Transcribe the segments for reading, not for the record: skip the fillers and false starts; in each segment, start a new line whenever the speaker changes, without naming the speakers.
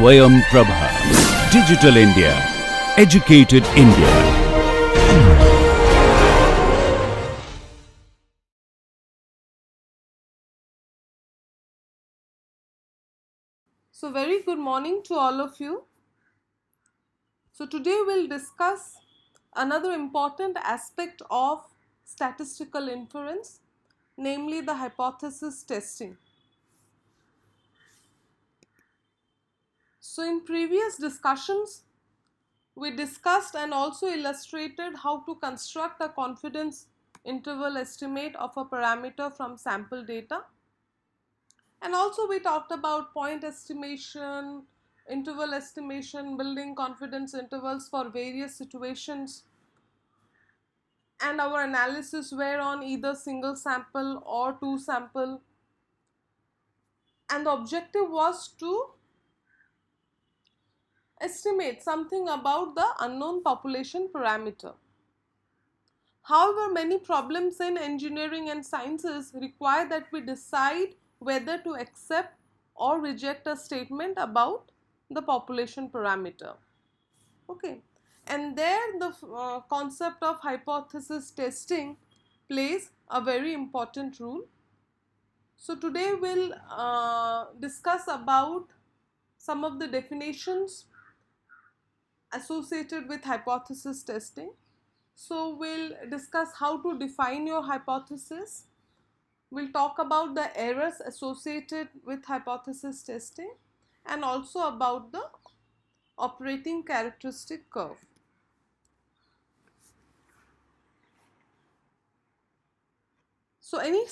Swayam Prabha. Digital India. Educated India.
So very good morning to all of you. So today we'll discuss another important aspect of statistical inference, namely the hypothesis testing. So in previous discussions, we discussed and also illustrated how to construct a confidence interval estimate of a parameter from sample data. And also we talked about point estimation, interval estimation, building confidence intervals for various situations, and our analysis were on either single sample or two sample, and the objective was to estimate something about the unknown population parameter. However, many problems in engineering and sciences require that we decide whether to accept or reject a statement about the population parameter. Okay, and there the concept of hypothesis testing plays a very important role. So today we'll discuss about some of the definitions associated with hypothesis testing. So we'll discuss how to define your hypothesis. We'll talk about the errors associated with hypothesis testing and also about the operating characteristic curve. So any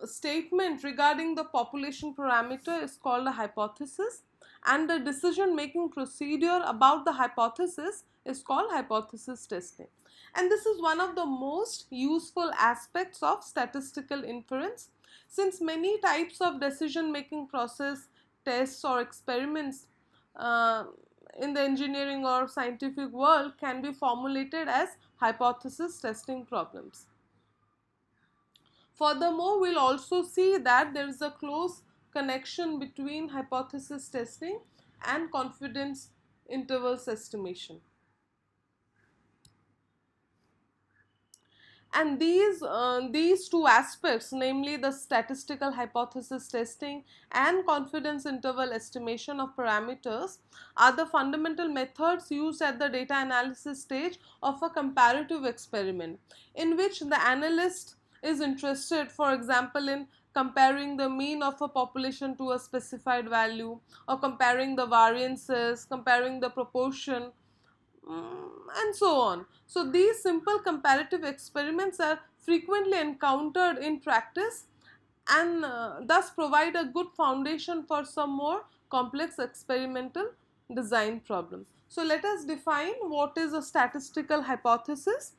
statement regarding the population parameter is called a hypothesis, and the decision making procedure about the hypothesis is called hypothesis testing. And this is one of the most useful aspects of statistical inference, since many types of decision making process, tests or experiments in the engineering or scientific world can be formulated as hypothesis testing problems. Furthermore, we'll also see that there is a close connection between hypothesis testing and confidence intervals estimation. And these two aspects, namely the statistical hypothesis testing and confidence interval estimation of parameters, are the fundamental methods used at the data analysis stage of a comparative experiment, in which the analyst is interested, for example, in comparing the mean of a population to a specified value, or comparing the variances, comparing the proportion, and so on. So these simple comparative experiments are frequently encountered in practice and thus provide a good foundation for some more complex experimental design problems. So let us define what is a statistical hypothesis.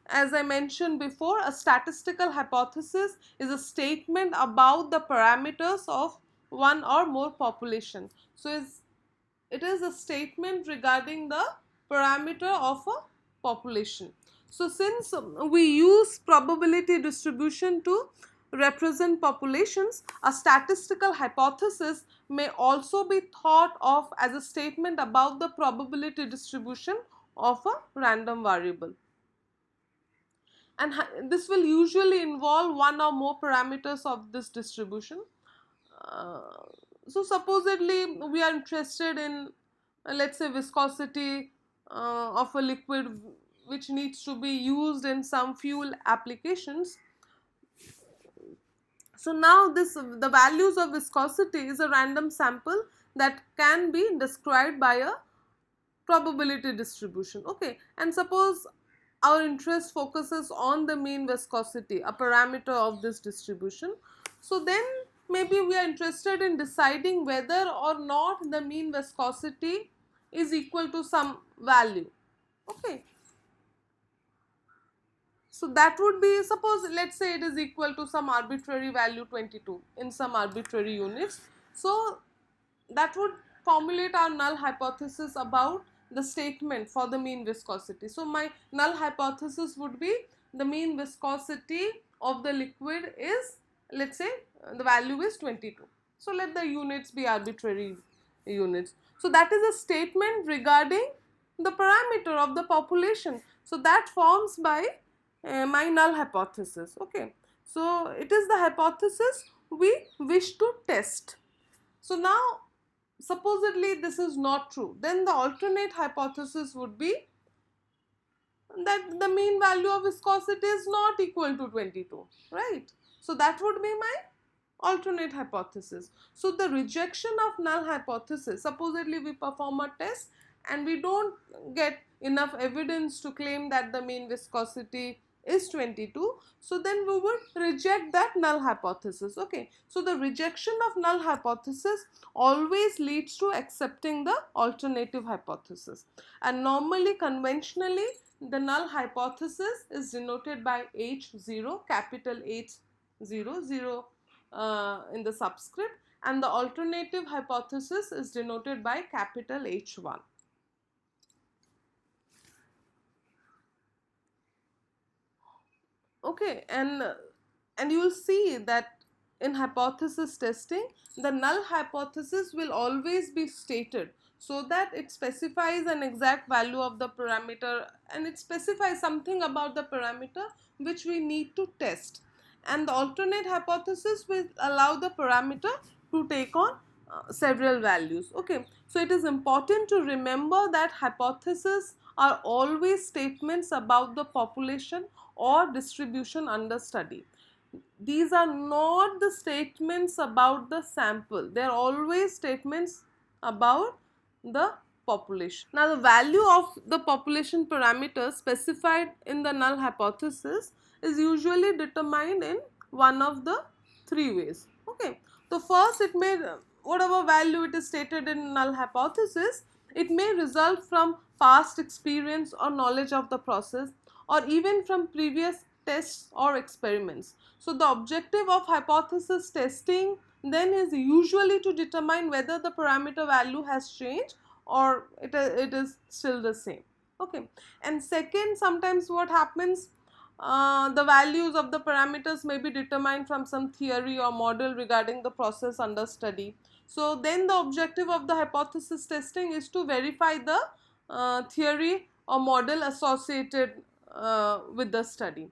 As I mentioned before, a statistical hypothesis is a statement about the parameters of one or more population. So it is a statement regarding the parameter of a population. So since we use probability distribution to represent populations, a statistical hypothesis may also be thought of as a statement about the probability distribution of a random variable. And this will usually involve one or more parameters of this distribution. So supposedly we are interested in let's say viscosity of a liquid which needs to be used in some fuel applications. So now the values of viscosity is a random sample that can be described by a probability distribution. Okay, and suppose our interest focuses on the mean viscosity, a parameter of this distribution. So then maybe we are interested in deciding whether or not the mean viscosity is equal to some value. Okay, so that would be, suppose let's say it is equal to some arbitrary value 22 in some arbitrary units. So that would formulate our null hypothesis about the statement for the mean viscosity. So my null hypothesis would be the mean viscosity of the liquid is, let's say the value is 22. So let the units be arbitrary units. So that is a statement regarding the parameter of the population. So that forms by my null hypothesis. Okay. So it is the hypothesis we wish to test. So now supposedly this is not true. Then the alternate hypothesis would be that the mean value of viscosity is not equal to 22, right? So that would be my alternate hypothesis. So the rejection of null hypothesis, supposedly we perform a test and we don't get enough evidence to claim that the mean viscosity is 22, so then we would reject that null hypothesis. Okay, so the rejection of null hypothesis always leads to accepting the alternative hypothesis, and normally conventionally the null hypothesis is denoted by H0, capital H0, 0 in the subscript, and the alternative hypothesis is denoted by capital H1. Okay, and you will see that in hypothesis testing, the null hypothesis will always be stated so that it specifies an exact value of the parameter and it specifies something about the parameter which we need to test. And the alternate hypothesis will allow the parameter to take on several values. Okay, so it is important to remember that hypotheses are always statements about the population or distribution under study. These are not the statements about the sample. They are always statements about the population. Now, the value of the population parameter specified in the null hypothesis is usually determined in one of the three ways. Okay. So, first it may, whatever value it is stated in null hypothesis, it may result from past experience or knowledge of the process, or even from previous tests or experiments. So the objective of hypothesis testing then is usually to determine whether the parameter value has changed or it is still the same. Okay. And second, sometimes what happens, the values of the parameters may be determined from some theory or model regarding the process under study. So then the objective of the hypothesis testing is to verify the theory or model associated with the study.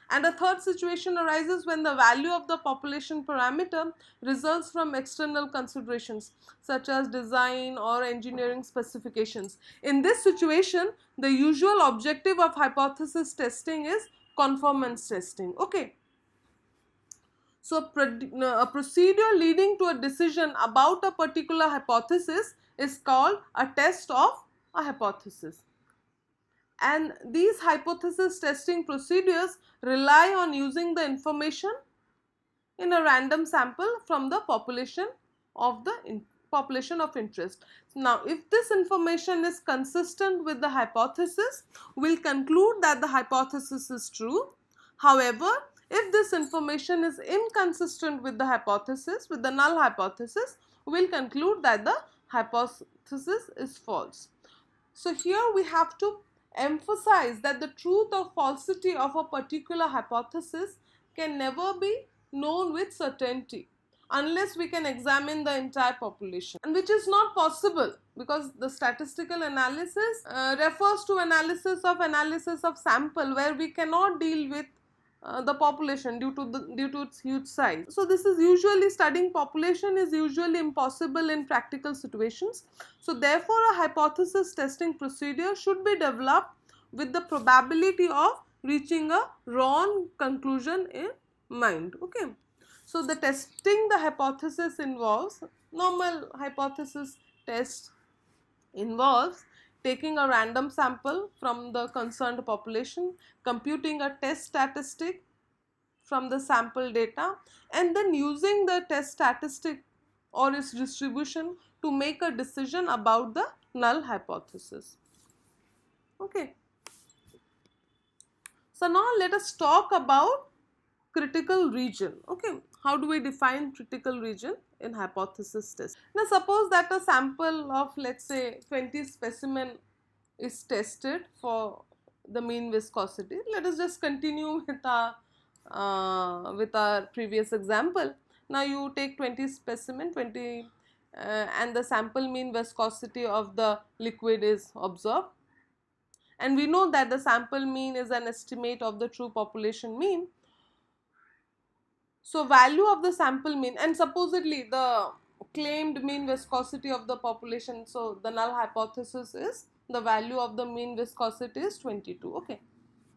And a third situation arises when the value of the population parameter results from external considerations such as design or engineering specifications. In this situation, the usual objective of hypothesis testing is conformance testing. Okay. So a procedure leading to a decision about a particular hypothesis is called a test of a hypothesis. And these hypothesis testing procedures rely on using the information in a random sample from the population of interest. Now, if this information is consistent with the hypothesis, we will conclude that the hypothesis is true. However, if this information is inconsistent with the hypothesis, with the null hypothesis, we will conclude that the hypothesis is false. So here we have to emphasize that the truth or falsity of a particular hypothesis can never be known with certainty unless we can examine the entire population, and which is not possible because the statistical analysis refers to analysis of sample where we cannot deal with the population due to its huge size. So this is usually, studying population is usually impossible in practical situations. So therefore a hypothesis testing procedure should be developed with the probability of reaching a wrong conclusion in mind. Okay. So the testing the hypothesis involves, normal hypothesis test involves taking a random sample from the concerned population, computing a test statistic from the sample data, and then using the test statistic or its distribution to make a decision about the null hypothesis. Okay. So now let us talk about critical region. Okay, how do we define critical region in hypothesis test? Now suppose that a sample of, let's say, 20 specimen is tested for the mean viscosity. Let us just continue with our previous example. Now you take 20 specimen, 20 and the sample mean viscosity of the liquid is observed. And we know that the sample mean is an estimate of the true population mean. So value of the sample mean, and supposedly the claimed mean viscosity of the population, so the null hypothesis is the value of the mean viscosity is 22. Okay,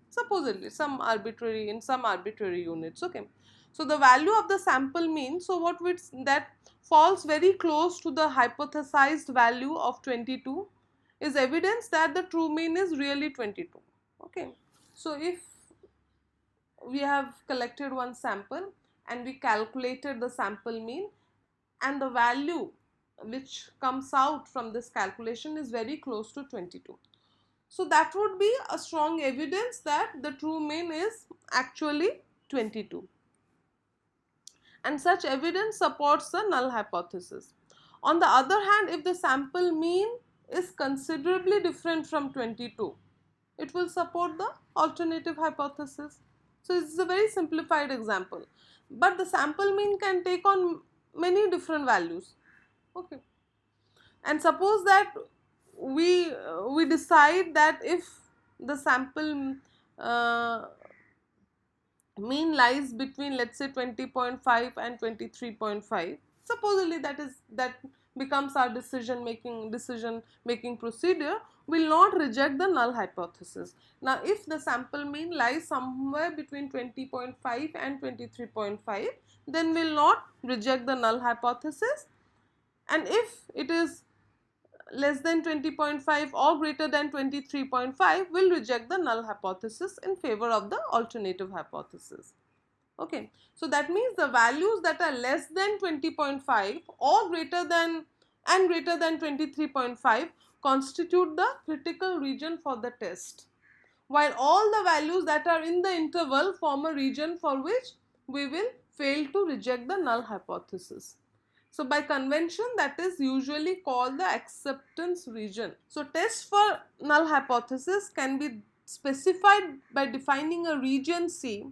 supposedly in some arbitrary units. Okay, so the value of the sample mean, so what would that falls very close to the hypothesized value of 22 is evidence that the true mean is really 22. Okay, so if we have collected one sample and we calculated the sample mean, and the value which comes out from this calculation is very close to 22. So that would be a strong evidence that the true mean is actually 22. And such evidence supports the null hypothesis. On the other hand, if the sample mean is considerably different from 22, it will support the alternative hypothesis. So it's a very simplified example, but the sample mean can take on many different values. Okay, and suppose that we decide that if the sample mean lies between, let's say, 20.5 and 23.5, supposedly that becomes our decision making procedure, will not reject the null hypothesis. Now if the sample mean lies somewhere between 20.5 and 23.5, then will not reject the null hypothesis, and if it is less than 20.5 or greater than 23.5, will reject the null hypothesis in favor of the alternative hypothesis. Okay, so that means the values that are less than 20.5 or greater than 23.5 constitute the critical region for the test, while all the values that are in the interval form a region for which we will fail to reject the null hypothesis. So by convention, that is usually called the acceptance region. So tests for null hypothesis can be specified by defining a region C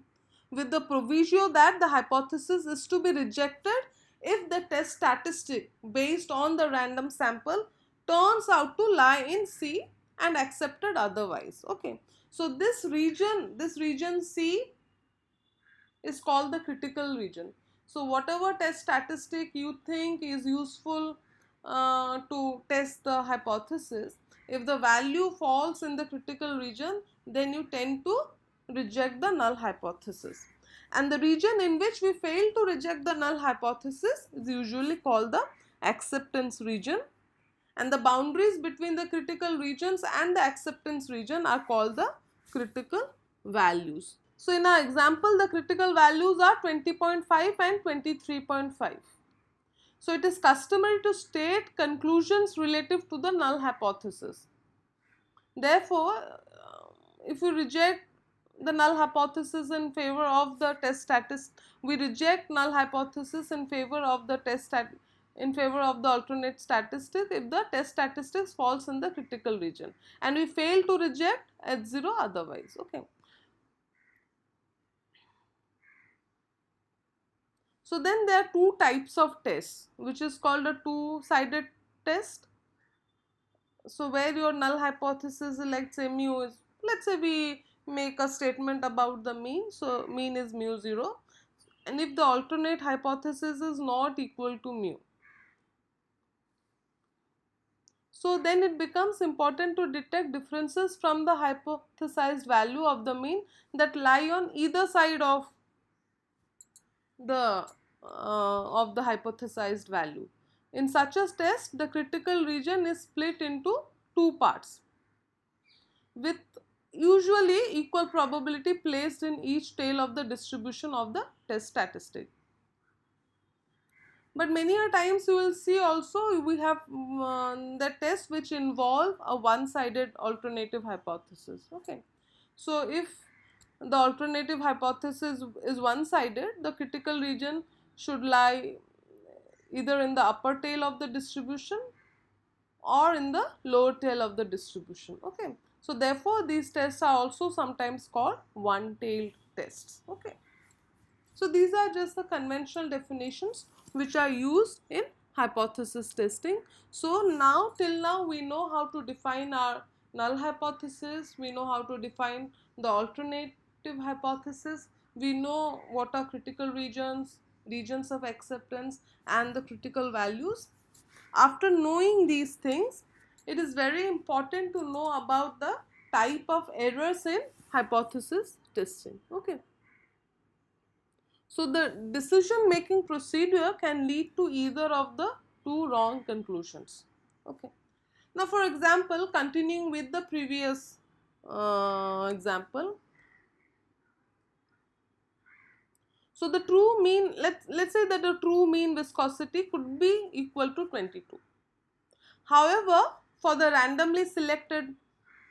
with the proviso that the hypothesis is to be rejected if the test statistic based on the random sample turns out to lie in C and accepted otherwise. Okay, so this region C is called the critical region. So whatever test statistic you think is useful to test the hypothesis, if the value falls in the critical region, then you tend to reject the null hypothesis. And the region in which we fail to reject the null hypothesis is usually called the acceptance region, and the boundaries between the critical regions and the acceptance region are called the critical values. So in our example, the critical values are 20.5 and 23.5. So it is customary to state conclusions relative to the null hypothesis. Therefore, if you reject the null hypothesis in favor of the test statistic, we reject null hypothesis in favor of the alternate statistic if the test statistics falls in the critical region, and we fail to reject H0 otherwise. Okay. So then there are two types of tests, which is called a two-sided test. So where your null hypothesis, let's say mu is, let's say we make a statement about the mean, so mean is mu 0, and if the alternate hypothesis is not equal to mu, so then it becomes important to detect differences from the hypothesized value of the mean that lie on either side of the hypothesized value. In such a test, the critical region is split into two parts with usually equal probability placed in each tail of the distribution of the test statistic. But many a times you will see also we have the tests which involve a one-sided alternative hypothesis. Okay, so if the alternative hypothesis is one-sided, the critical region should lie either in the upper tail of the distribution or in the lower tail of the distribution. Okay, so therefore these tests are also sometimes called one-tailed tests. Okay, so these are just the conventional definitions which are used in hypothesis testing. So now, till now, we know how to define our null hypothesis, we know how to define the alternative hypothesis, we know what are critical regions, regions of acceptance, and the critical values. After knowing these things, it is very important to know about the type of errors in hypothesis testing. Okay. So the decision making procedure can lead to either of the two wrong conclusions. Okay. Now, for example, continuing with the previous example. So the true mean, let's say that the true mean viscosity could be equal to 22. However, for the randomly selected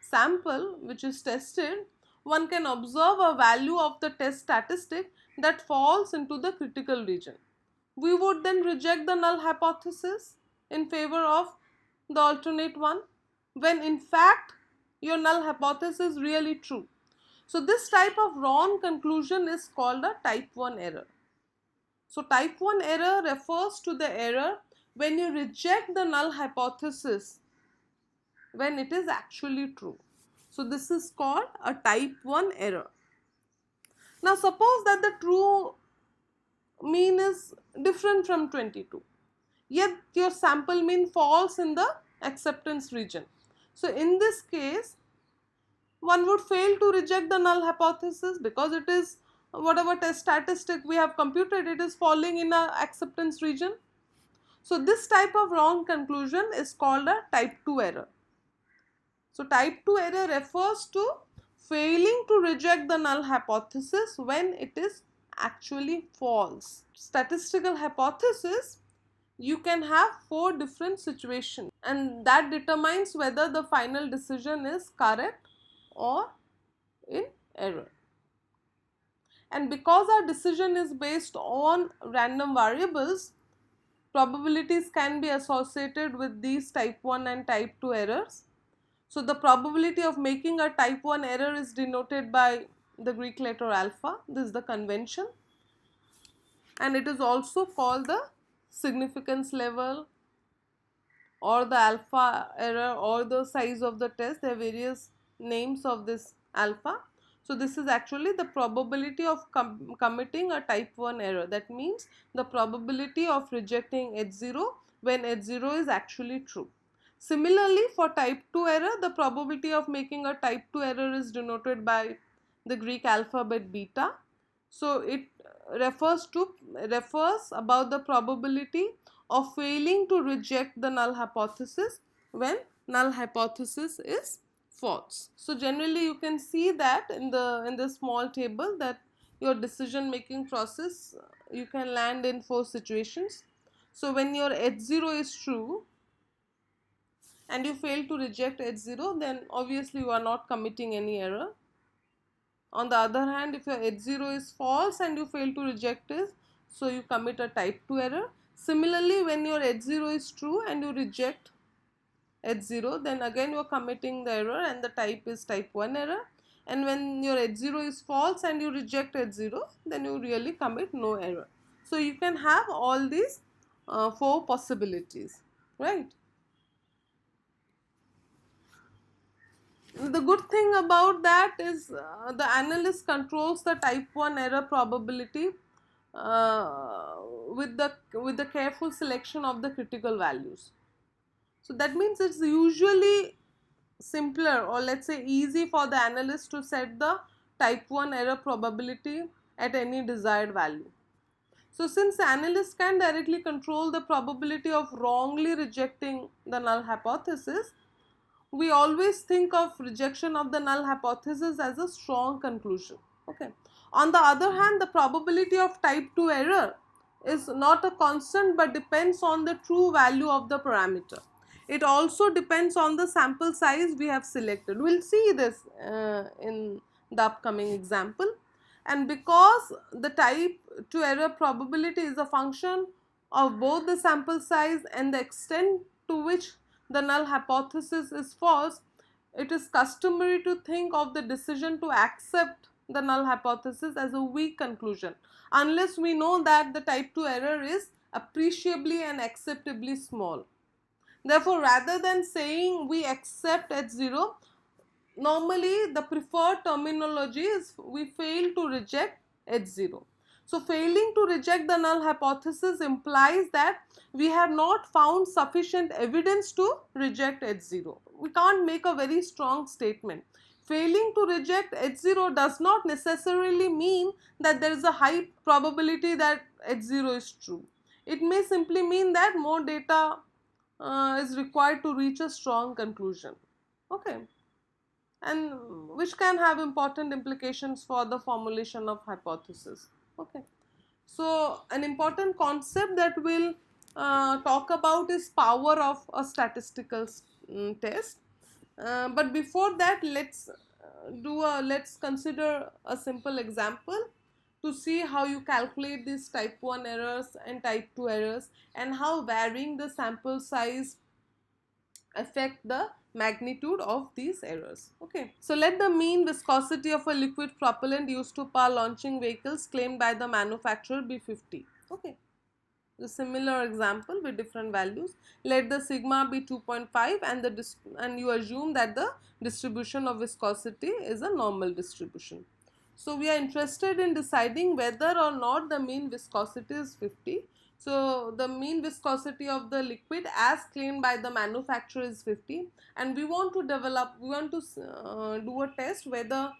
sample which is tested, one can observe a value of the test statistic that falls into the critical region. We would then reject the null hypothesis in favor of the alternate one, when in fact your null hypothesis is really true. So this type of wrong conclusion is called a type 1 error. So type 1 error refers to the error when you reject the null hypothesis when it is actually true. So this is called a type 1 error. Now suppose that the true mean is different from 22, yet your sample mean falls in the acceptance region. So in this case, one would fail to reject the null hypothesis because it is whatever test statistic we have computed, it is falling in a acceptance region. So this type of wrong conclusion is called a type 2 error. So type 2 error refers to failing to reject the null hypothesis when it is actually false. Statistical hypothesis, you can have 4 different situations, and that determines whether the final decision is correct or in error. And because our decision is based on random variables, probabilities can be associated with these type 1 and type 2 errors. So the probability of making a type 1 error is denoted by the Greek letter alpha. This is the convention, and it is also called the significance level or the alpha error or the size of the test. There are various names of this alpha. So this is actually the probability of committing a type 1 error. That means the probability of rejecting H0 when H0 is actually true. Similarly, for type 2 error, the probability of making a type 2 error is denoted by the Greek alphabet beta. So it refers about the probability of failing to reject the null hypothesis when null hypothesis is false. So generally you can see that in the small table that your decision making process, you can land in 4 situations. So when your H0 is true and you fail to reject H0, then obviously you are not committing any error. On the other hand, if your H0 is false and you fail to reject it, so you commit a type 2 error. Similarly, when your H0 is true and you reject H0, then again you are committing the error and the type is type 1 error. And when your H0 is false and you reject H0, then you really commit no error. So you can have all these 4 possibilities, right? The good thing about that is the analyst controls the type 1 error probability with the careful selection of the critical values. So that means it's usually simpler, or let's say easy, for the analyst to set the type 1 error probability at any desired value. So since the analyst can directly control the probability of wrongly rejecting the null hypothesis, we always think of rejection of the null hypothesis as a strong conclusion. Okay. On the other hand, the probability of type 2 error is not a constant but depends on the true value of the parameter. It also depends on the sample size we have selected. We'll see this in the upcoming example. And because the type 2 error probability is a function of both the sample size and the extent to which the null hypothesis is false, it is customary to think of the decision to accept the null hypothesis as a weak conclusion, unless we know that the type 2 error is appreciably and acceptably small. Therefore, rather than saying we accept H0, normally the preferred terminology is we fail to reject H0. So, failing to reject the null hypothesis implies that we have not found sufficient evidence to reject H0. We can't make a very strong statement. Failing to reject H0 does not necessarily mean that there is a high probability that H0 is true. It may simply mean that more data is required to reach a strong conclusion. Okay, and which can have important implications for the formulation of hypothesis. Okay, so an important concept that we'll talk about is power of a statistical test. But before that, let's consider a simple example to see how you calculate these type 1 errors and type 2 errors, and how varying the sample size affect the magnitude of these errors. Okay, so let the mean viscosity of a liquid propellant used to power launching vehicles claimed by the manufacturer be 50. Okay, the similar example with different values. Let the sigma be 2.5 and you assume that the distribution of viscosity is a normal distribution. So we are interested in deciding whether or not the mean viscosity is 50. So the mean viscosity of the liquid as claimed by the manufacturer is 50, and we want to do a test whether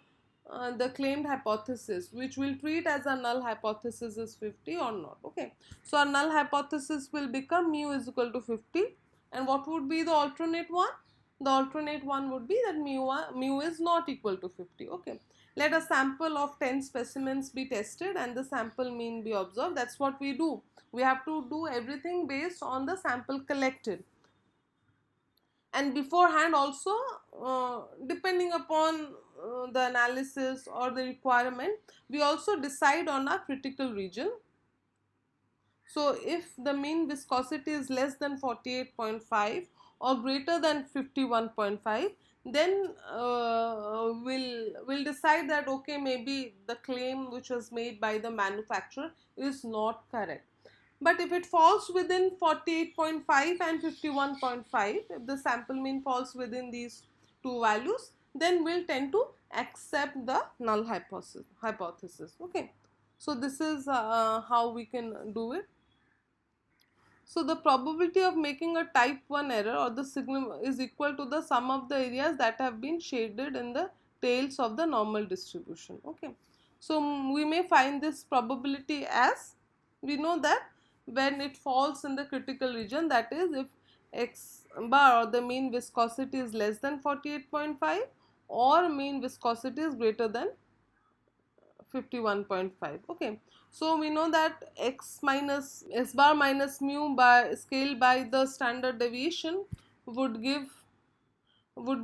the claimed hypothesis, which we'll treat as a null hypothesis, is 50 or not. Okay, so our null hypothesis will become mu is equal to 50, and what would be the alternate one? The alternate one would be that mu is not equal to 50. Okay, let a sample of 10 specimens be tested and the sample mean be observed. That's what we do. We have to do everything based on the sample collected, and beforehand also, depending upon the analysis or the requirement, we also decide on a critical region. So if the mean viscosity is less than 48.5 or greater than 51.5, then we'll decide that okay, maybe the claim which was made by the manufacturer is not correct. But if it falls within 48.5 and 51.5, if the sample mean falls within these two values, then we'll tend to accept the null hypothesis. Okay, so this is how we can do it. So the probability of making a type 1 error or the signal is equal to the sum of the areas that have been shaded in the tails of the normal distribution. Okay, so we may find this probability as, we know that when it falls in the critical region, that is if x bar or the mean viscosity is less than 48.5 or mean viscosity is greater than 51.5. Okay, so we know that x minus s bar minus mu by scale by the standard deviation would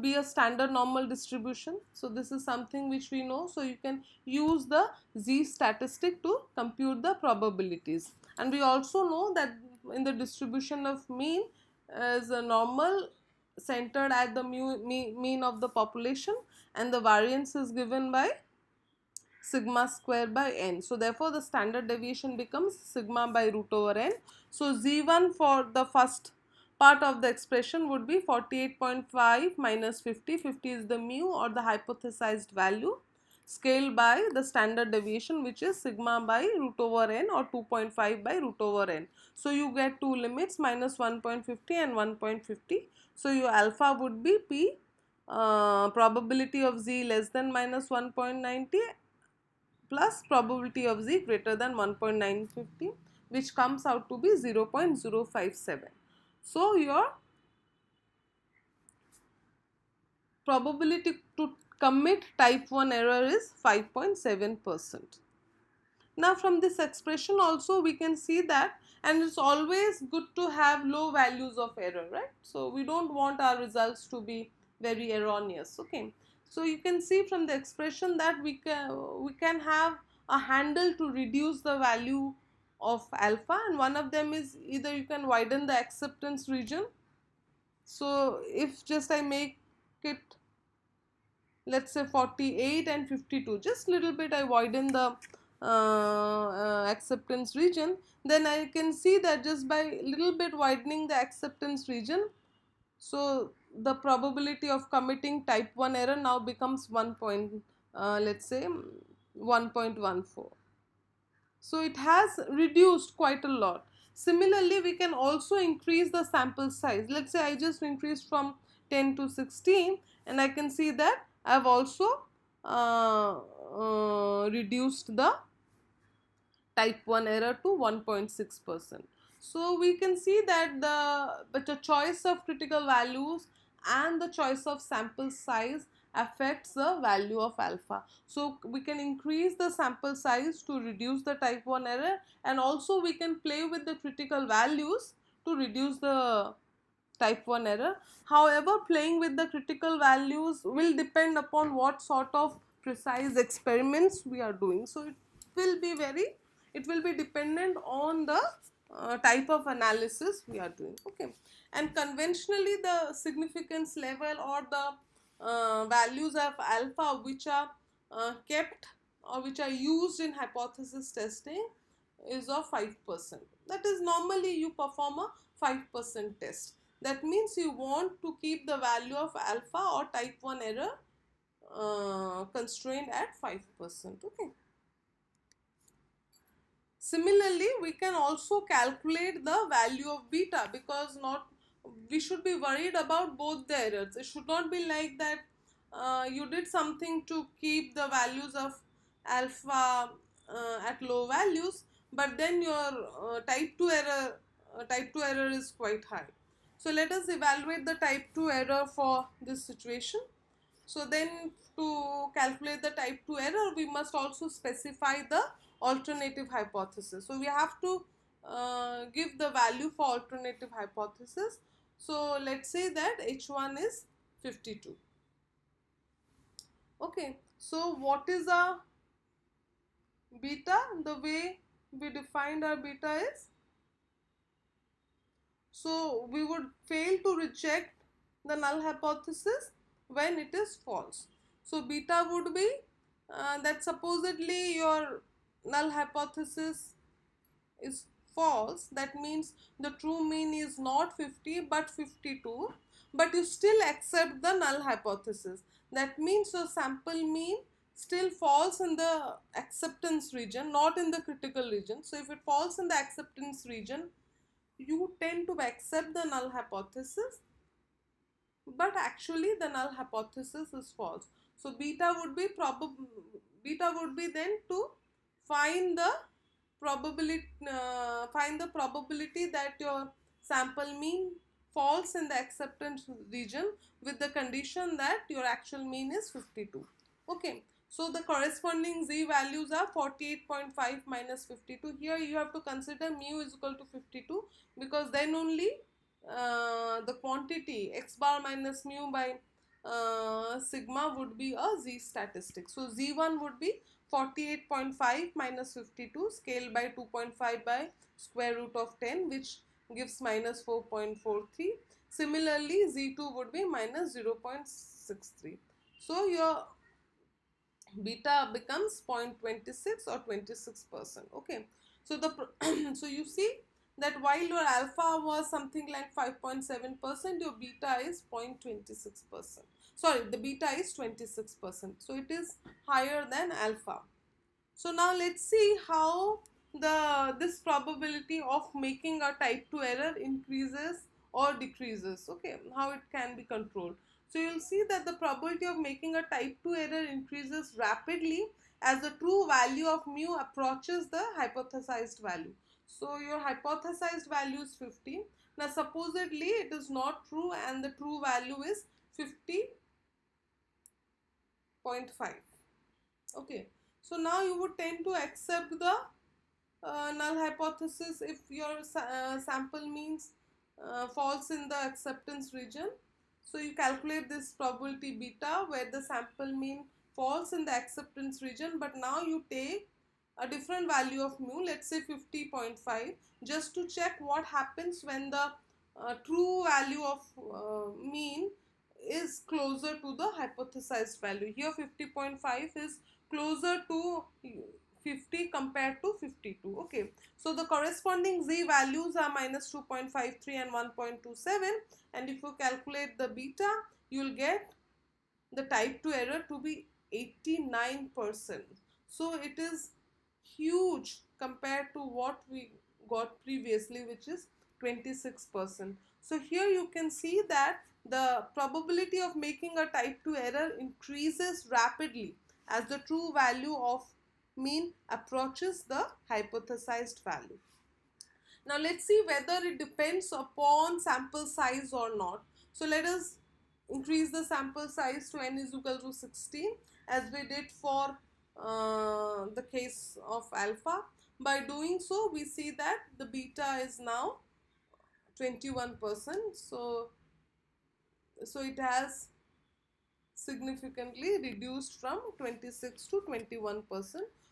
be a standard normal distribution. So this is something which we know. So you can use the z statistic to compute the probabilities, and we also know that in the distribution of mean is a normal centered at the mean of the population, and the variance is given by sigma square by n. So therefore the standard deviation becomes sigma by root over n. So z1 for the first part of the expression would be 48.5 minus 50. 50 is the mu or the hypothesized value, scaled by the standard deviation, which is sigma by root over n or 2.5 by root over n. So you get two limits, minus 1.50 and 1.50. So your alpha would be p, probability of z less than minus 1.90 plus probability of z greater than 1.950, which comes out to be 0.057. So your probability to commit type 1 error is 5.7%. Now from this expression also we can see that, and it's always good to have low values of error, right? So we don't want our results to be very erroneous. Okay, so you can see from the expression that we can have a handle to reduce the value of alpha, and one of them is either you can widen the acceptance region. So if just I make it, let's say 48 and 52, just little bit I widen the acceptance region, then I can see that just by little bit widening the acceptance region, so the probability of committing type 1 error now becomes 1 point, let's say 1.14. So it has reduced quite a lot. Similarly, we can also increase the sample size. Let's say I just increased from 10 to 16, and I can see that I have also reduced the type 1 error to 1.6%. So we can see that the choice of critical values and the choice of sample size affects the value of alpha. So we can increase the sample size to reduce the type 1 error, and also we can play with the critical values to reduce the type 1 error. However, playing with the critical values will depend upon what sort of precise experiments we are doing. So it will be dependent on the type of analysis we are doing. Okay, and conventionally the significance level or the values of alpha which are kept or which are used in hypothesis testing is of 5%. That is, normally you perform a 5% test. That means you want to keep the value of alpha or type 1 error constrained at 5%. Okay. Similarly, we can also calculate the value of beta, because we should be worried about both the errors. It should not be like that you did something to keep the values of alpha at low values, but then your type 2 error is quite high. So let us evaluate the type 2 error for this situation. So then to calculate the type 2 error, we must also specify the alternative hypothesis. So we have to give the value for alternative hypothesis. So let's say that H1 is 52. Okay, so what is our beta? The way we defined our beta is, so we would fail to reject the null hypothesis when it is false. So beta would be that supposedly your null hypothesis is false. That means the true mean is not 50 but 52, but you still accept the null hypothesis. That means your sample mean still falls in the acceptance region, not in the critical region. So if it falls in the acceptance region, you tend to accept the null hypothesis, but actually the null hypothesis is false. So beta would be then to find the probability that your sample mean falls in the acceptance region with the condition that your actual mean is 52. Okay, so the corresponding z values are 48.5 minus 52. Here you have to consider mu is equal to 52, because then only the quantity x bar minus mu by sigma would be a z statistic. So z1 would be 48.5 minus 52 scaled by 2.5 by square root of 10, which gives minus 4.43. Similarly, z2 would be minus 0.63. So your beta becomes 0.26 or 26%. Okay, so so you see that while your alpha was something like 5.7%, your beta is 0.26%. Sorry, the beta is 26%. So it is higher than alpha. So now let's see how this probability of making a type 2 error increases or decreases. Okay, how it can be controlled. So you'll see that the probability of making a type 2 error increases rapidly as the true value of mu approaches the hypothesized value. So your hypothesized value is 50. Now supposedly it is not true and the true value is 50.5. Okay, so now you would tend to accept the null hypothesis if your sample means falls in the acceptance region. So you calculate this probability beta where the sample mean falls in the acceptance region, but now you take a different value of mu, let's say 50.5, just to check what happens when the true value of mean is closer to the hypothesized value. Here 50.5 is closer to 50 compared to 52. Okay, so the corresponding z values are minus 2.53 and 1.27, and if you calculate the beta, you'll get the type 2 error to be 89%. So it is huge compared to what we got previously, which is 26%. So here you can see that the probability of making a type 2 error increases rapidly as the true value of mean approaches the hypothesized value. Now let's see whether it depends upon sample size or not. So let us increase the sample size to n is equal to 16 as we did for the case of alpha. By doing so, we see that the beta is now 21%. So it has significantly reduced from 26 to 21%.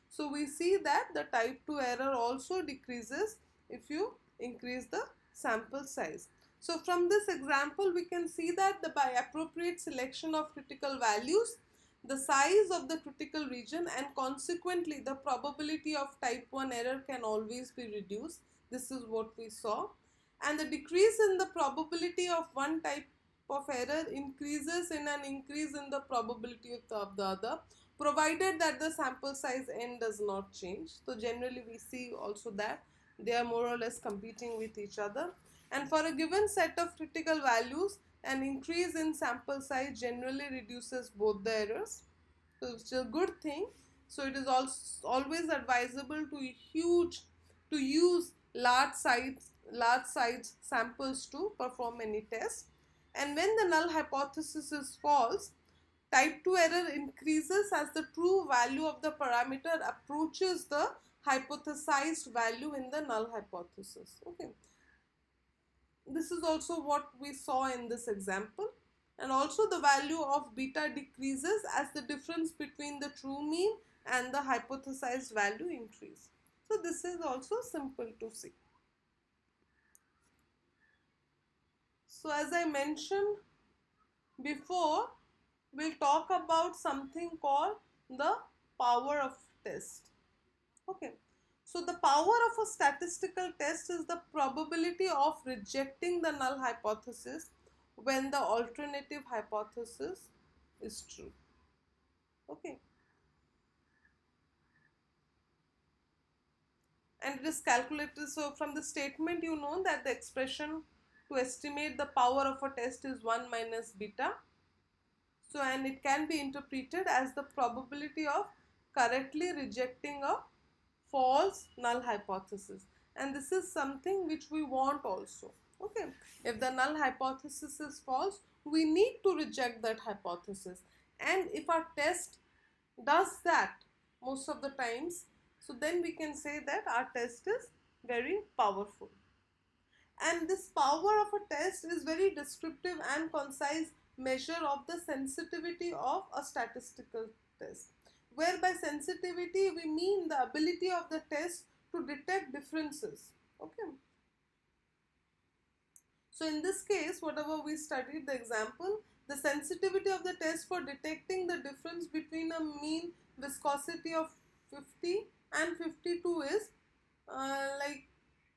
So we see that the type 2 error also decreases if you increase the sample size. So from this example, we can see that by appropriate selection of critical values, the size of the critical region and consequently the probability of type 1 error can always be reduced. This is what we saw. And the decrease in the probability of one type of error increases in an increase in the probability of the other, provided that the sample size n does not change. So generally we see also that they are more or less competing with each other. And for a given set of critical values, an increase in sample size generally reduces both the errors. So it's a good thing. So it is also always advisable to use large size samples to perform any test. And when the null hypothesis is false, type 2 error increases as the true value of the parameter approaches the hypothesized value in the null hypothesis. Okay. This is also what we saw in this example. And also the value of beta decreases as the difference between the true mean and the hypothesized value increase. So this is also simple to see. So as I mentioned before, we'll talk about something called the power of test. Okay. So the power of a statistical test is the probability of rejecting the null hypothesis when the alternative hypothesis is true. Okay. And it is calculated. So from the statement, you know that the expression to estimate the power of a test is 1 minus beta. So and it can be interpreted as the probability of correctly rejecting a false null hypothesis, and this is something which we want also. Okay, if the null hypothesis is false, we need to reject that hypothesis, and if our test does that most of the times, so then we can say that our test is very powerful. And this power of a test is very descriptive and concise measure of the sensitivity of a statistical test, where by sensitivity we mean the ability of the test to detect differences. Okay. So in this case, whatever we studied the example, the sensitivity of the test for detecting the difference between a mean viscosity of 50 and 52 is like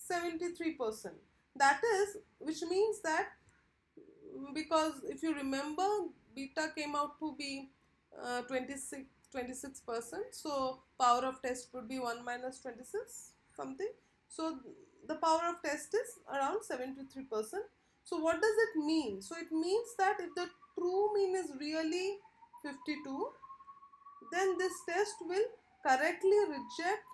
73%. That is, which means that because if you remember, beta came out to be 26%, so power of test would be 1 minus 26 something. So the power of test is around 73%. So what does it mean? So it means that if the true mean is really 52, then this test will correctly reject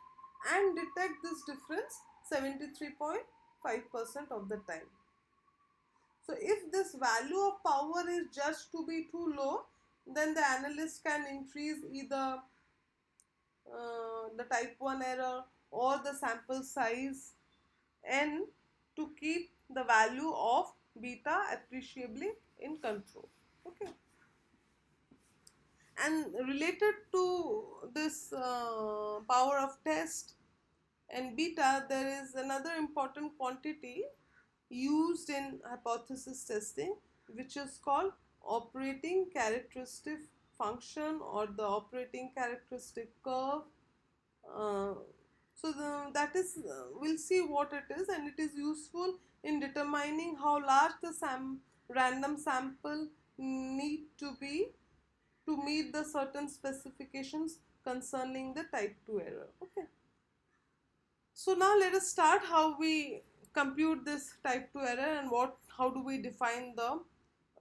and detect this difference 73.5% of the time. So if this value of power is just to be too low, then the analyst can increase either the type 1 error or the sample size n to keep the value of beta appreciably in control. Okay. And related to this power of test and beta, there is another important quantity used in hypothesis testing, which is called operating characteristic function or the operating characteristic curve. Uh, that is, we'll see what it is, and it is useful in determining how large the random sample need to be to meet the certain specifications concerning the type 2 error. Okay. So now let us start how we compute this type 2 error and how do we define the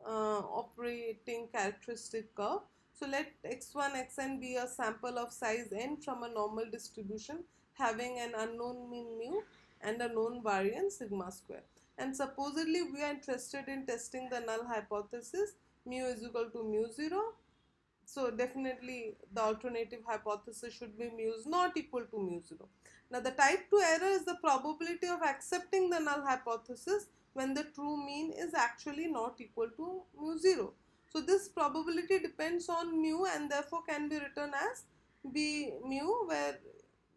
operating characteristic curve. So let x1 xn be a sample of size n from a normal distribution having an unknown mean mu and a known variance sigma square. And supposedly we are interested in testing the null hypothesis mu is equal to mu 0. So definitely the alternative hypothesis should be mu is not equal to mu 0. Now the type 2 error is the probability of accepting the null hypothesis when the true mean is actually not equal to mu 0. So this probability depends on mu and therefore can be written as b mu, where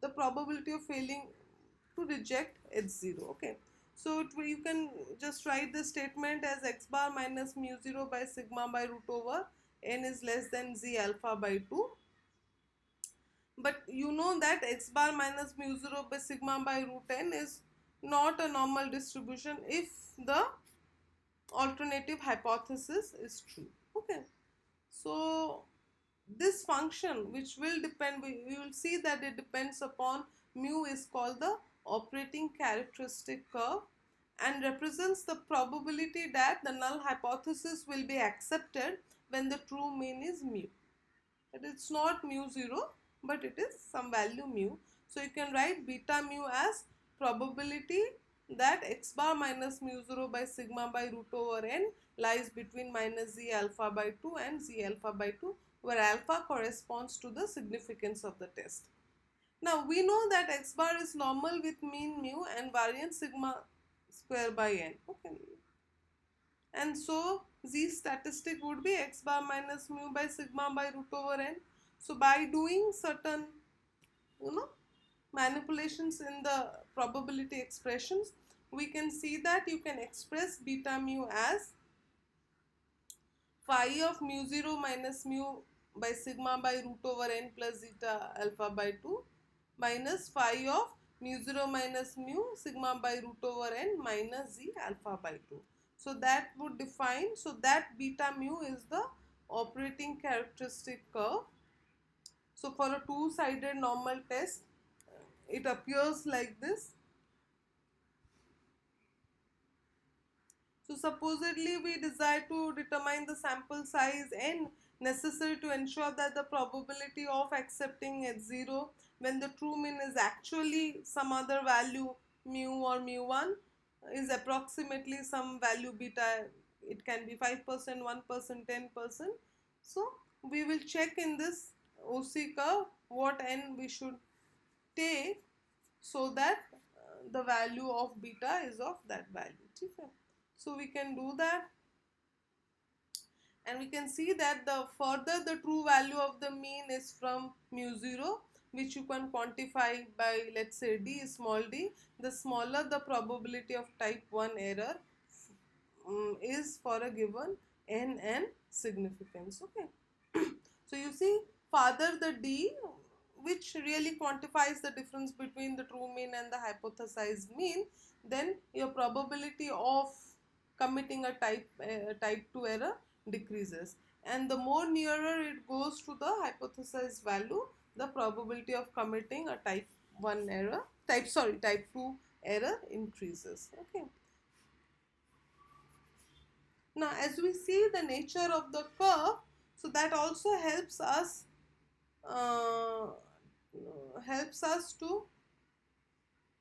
the probability of failing to reject is 0. Okay. So you can just write the statement as x bar minus mu 0 by sigma by root over n is less than z alpha by 2. But you know that x bar minus mu 0 by sigma by root n is not a normal distribution if the alternative hypothesis is true. Okay. So this function, which will depend, we will see that it depends upon mu, is called the operating characteristic curve and represents the probability that the null hypothesis will be accepted when the true mean is mu. But it's not mu 0, but it is some value mu. So you can write beta mu as probability that x bar minus mu 0 by sigma by root over n lies between minus z alpha by 2 and z alpha by 2, where alpha corresponds to the significance of the test. Now we know that x bar is normal with mean mu and variance sigma square by n. Okay. And so z statistic would be x bar minus mu by sigma by root over n. So by doing certain manipulations in the probability expressions, we can see that you can express beta mu as phi of mu 0 minus mu by sigma by root over n plus zeta alpha by 2 minus phi of mu 0 minus mu sigma by root over n minus z alpha by 2. So that would define, so that beta mu is the operating characteristic curve. So for a two-sided normal test, it appears like this. So supposedly we desire to determine the sample size n necessary to ensure that the probability of accepting at 0 when the true mean is actually some other value mu or mu1 is approximately some value beta. It can be 5%, 1%, 10%. So we will check in this OC curve what n we should take so that the value of beta is of that value. Okay. So we can do that, and we can see that the further the true value of the mean is from mu 0, which you can quantify by, let's say, d small d, the smaller the probability of type 1 error is for a given n and significance. Okay. So you see, further the d, which really quantifies the difference between the true mean and the hypothesized mean, then your probability of committing a type 2 error decreases, and the more nearer it goes to the hypothesized value, the probability of committing a type 2 error increases. Okay. Now as we see the nature of the curve, so that also helps us to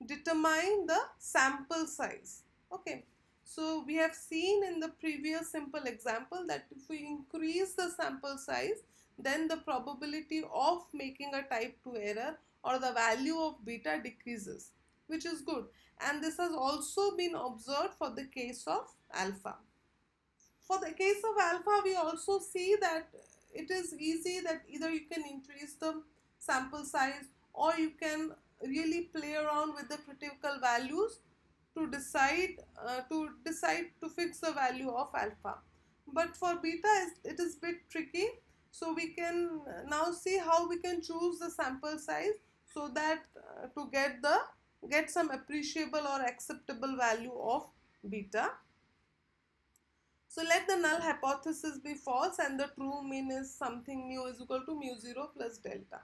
determine the sample size. Okay. So we have seen in the previous simple example that if we increase the sample size, then the probability of making a type 2 error or the value of beta decreases, which is good. And this has also been observed for the case of alpha. For the case of alpha, we also see that it is easy that either you can increase the sample size or you can really play around with the critical values to decide to fix the value of alpha. But for beta, it is bit tricky. So we can now see how we can choose the sample size so that to get some appreciable or acceptable value of beta. So let the null hypothesis be false and the true mean is something mu is equal to mu 0 plus delta.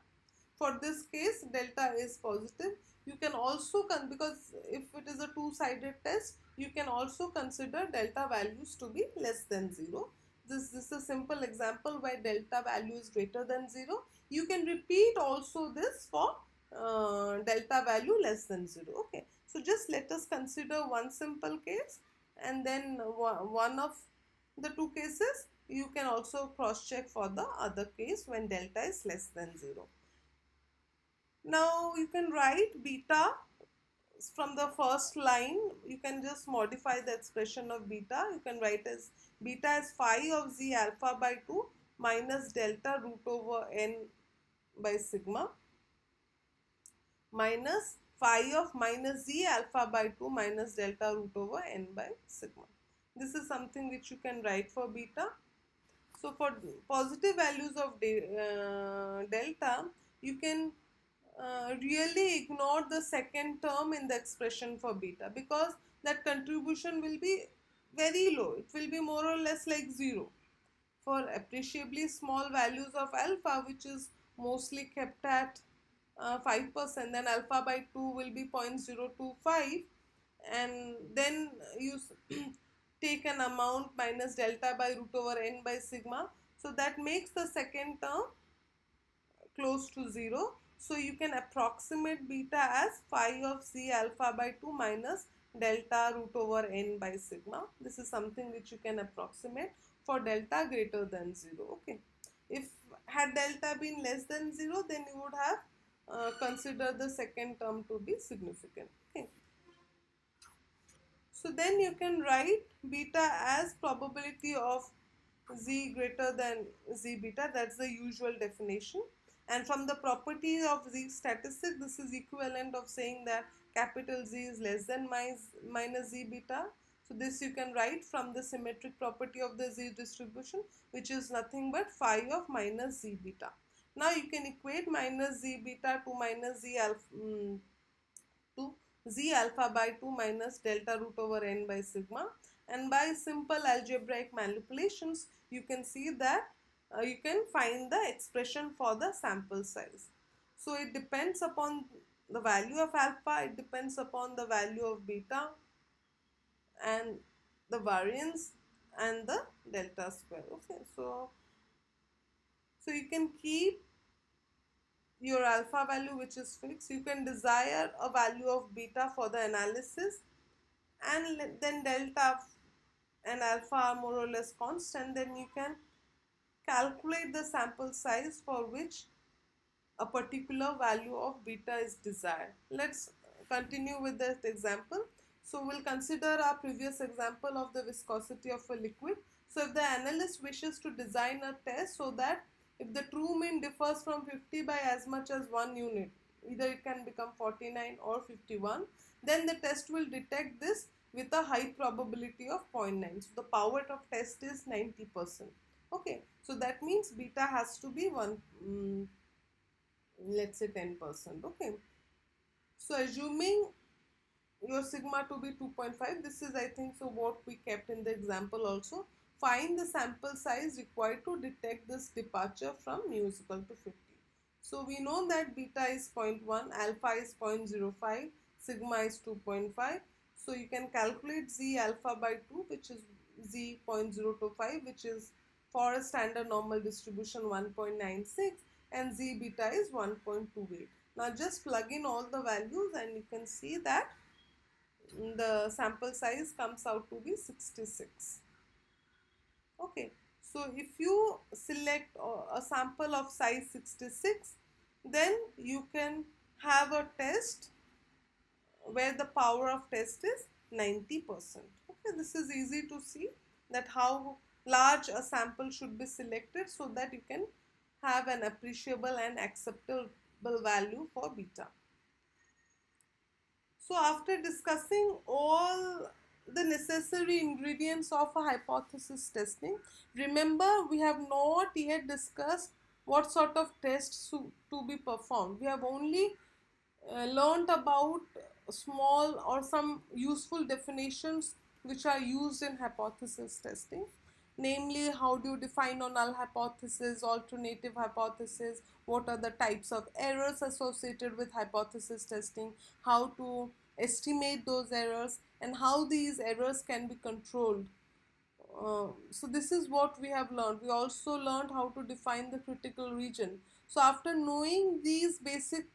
For this case, delta is positive. You can also, because if it is a two-sided test, you can also consider delta values to be less than 0. This is a simple example where delta value is greater than 0. You can repeat also this for delta value less than 0. Okay. So just let us consider one simple case, and then one of the two cases you can also cross check for the other case when delta is less than 0. Now you can write beta from the first line. You can just modify the expression of beta. You can write as beta as phi of z alpha by 2 minus delta root over n by sigma minus phi of minus z alpha by 2 minus delta root over n by sigma. This is something which you can write for beta. So for positive values of delta, you can really ignore the second term in the expression for beta, because that contribution will be very low. It will be more or less like 0. For appreciably small values of alpha, which is mostly kept at 5%, then alpha by 2 will be 0.025, and then you take an amount minus delta by root over n by sigma. So that makes the second term close to 0. So you can approximate beta as phi of z alpha by 2 minus delta root over n by sigma. This is something which you can approximate for delta greater than 0. Okay. If had delta been less than 0, then you would have considered the second term to be significant. Okay. So then you can write beta as probability of z greater than z beta. That's the usual definition. And from the property of z statistic, this is equivalent of saying that capital Z is less than minus z beta. So this you can write from the symmetric property of the z distribution, which is nothing but phi of minus z beta. Now you can equate minus z beta to minus z alpha to z alpha by 2 minus delta root over n by sigma, and by simple algebraic manipulations you can see that you can find the expression for the sample size. So it depends upon the value of alpha, it depends upon the value of beta and the variance and the delta square. Okay, so you can keep your alpha value which is fixed. You can desire a value of beta for the analysis, and then delta and alpha are more or less constant. Then you can calculate the sample size for which a particular value of beta is desired. Let's continue with that example. So we'll consider our previous example of the viscosity of a liquid. So if the analyst wishes to design a test so that if the true mean differs from 50 by as much as 1 unit, either it can become 49 or 51, then the test will detect this with a high probability of 0.9. So the power of test is 90%. Okay, so that means beta has to be let's say 10%. Okay, so assuming your sigma to be 2.5, this is I think so what we kept in the example also. Find the sample size required to detect this departure from mu is equal to 50. So we know that beta is 0.1, alpha is 0.05, sigma is 2.5. So you can calculate z alpha by 2, which is z 0.025, which is for a standard normal distribution 1.96, and z beta is 1.28. Now just plug in all the values and you can see that the sample size comes out to be 66. Okay, so if you select a sample of size 66, then you can have a test where the power of test is 90%. Okay, this is easy to see that how large a sample should be selected so that you can have an appreciable and acceptable value for beta. So after discussing all the necessary ingredients of a hypothesis testing, remember we have not yet discussed what sort of tests to be performed. We have only learned about small or some useful definitions which are used in hypothesis testing, namely how do you define a null hypothesis, alternative hypothesis, what are the types of errors associated with hypothesis testing, how to estimate those errors, and how these errors can be controlled. So this is what we have learned. We also learned how to define the critical region. So after knowing these basic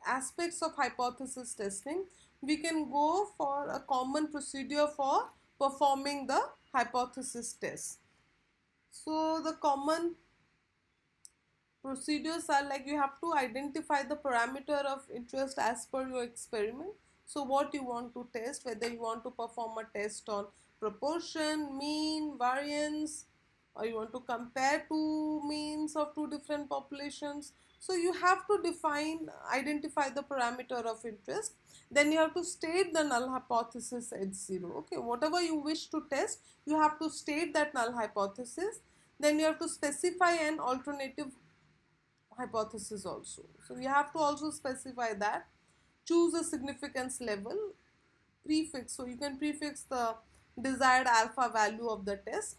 aspects of hypothesis testing, we can go for a common procedure for performing the hypothesis test. So the common procedures are like, you have to identify the parameter of interest as per your experiment. So what you want to test, whether you want to perform a test on proportion, mean, variance, or you want to compare two means of two different populations. So you have to identify the parameter of interest. Then you have to state the null hypothesis H0. Okay, whatever you wish to test, you have to state that null hypothesis. Then you have to specify an alternative hypothesis also. So you have to also specify that. Choose a significance level, prefix. So you can prefix the desired alpha value of the test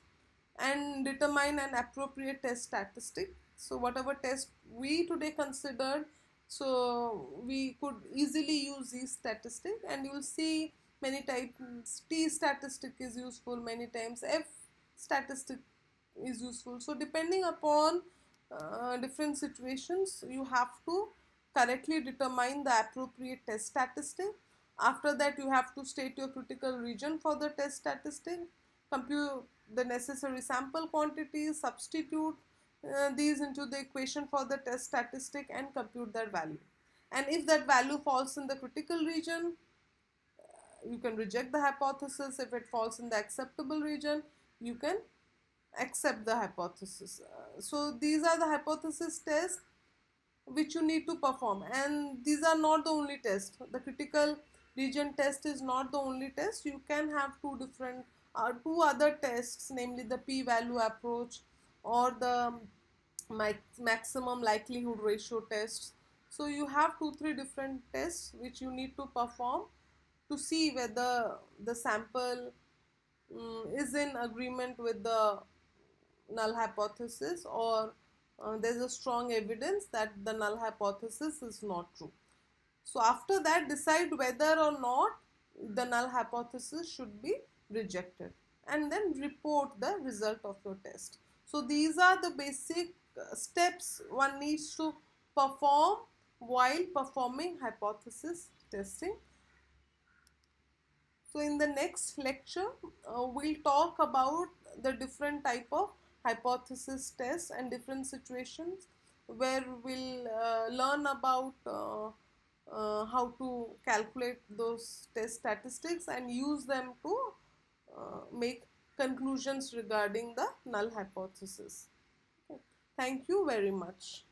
and determine an appropriate test statistic. So whatever test we today considered, so we could easily use these statistics, and you will see many types. T statistic is useful many times, F statistic is useful. So depending upon different situations, you have to correctly determine the appropriate test statistic. After that, you have to state your critical region for the test statistic, compute the necessary sample quantities, substitute these into the equation for the test statistic, and compute their value. And if that value falls in the critical region, you can reject the hypothesis. If it falls in the acceptable region, you can accept the hypothesis. So these are the hypothesis tests which you need to perform, and these are not the only tests. The critical region test is not the only test. You can have two other tests, namely the p-value approach or the maximum likelihood ratio tests. So you have 2-3 different tests which you need to perform to see whether the sample is in agreement with the null hypothesis, or there's a strong evidence that the null hypothesis is not true. So after that, decide whether or not the null hypothesis should be rejected, and then report the result of your test. So these are the basic steps one needs to perform while performing hypothesis testing. So in the next lecture, we'll talk about the different type of hypothesis tests and different situations, where we'll learn about how to calculate those test statistics and use them to make conclusions regarding the null hypothesis. Okay. Thank you very much.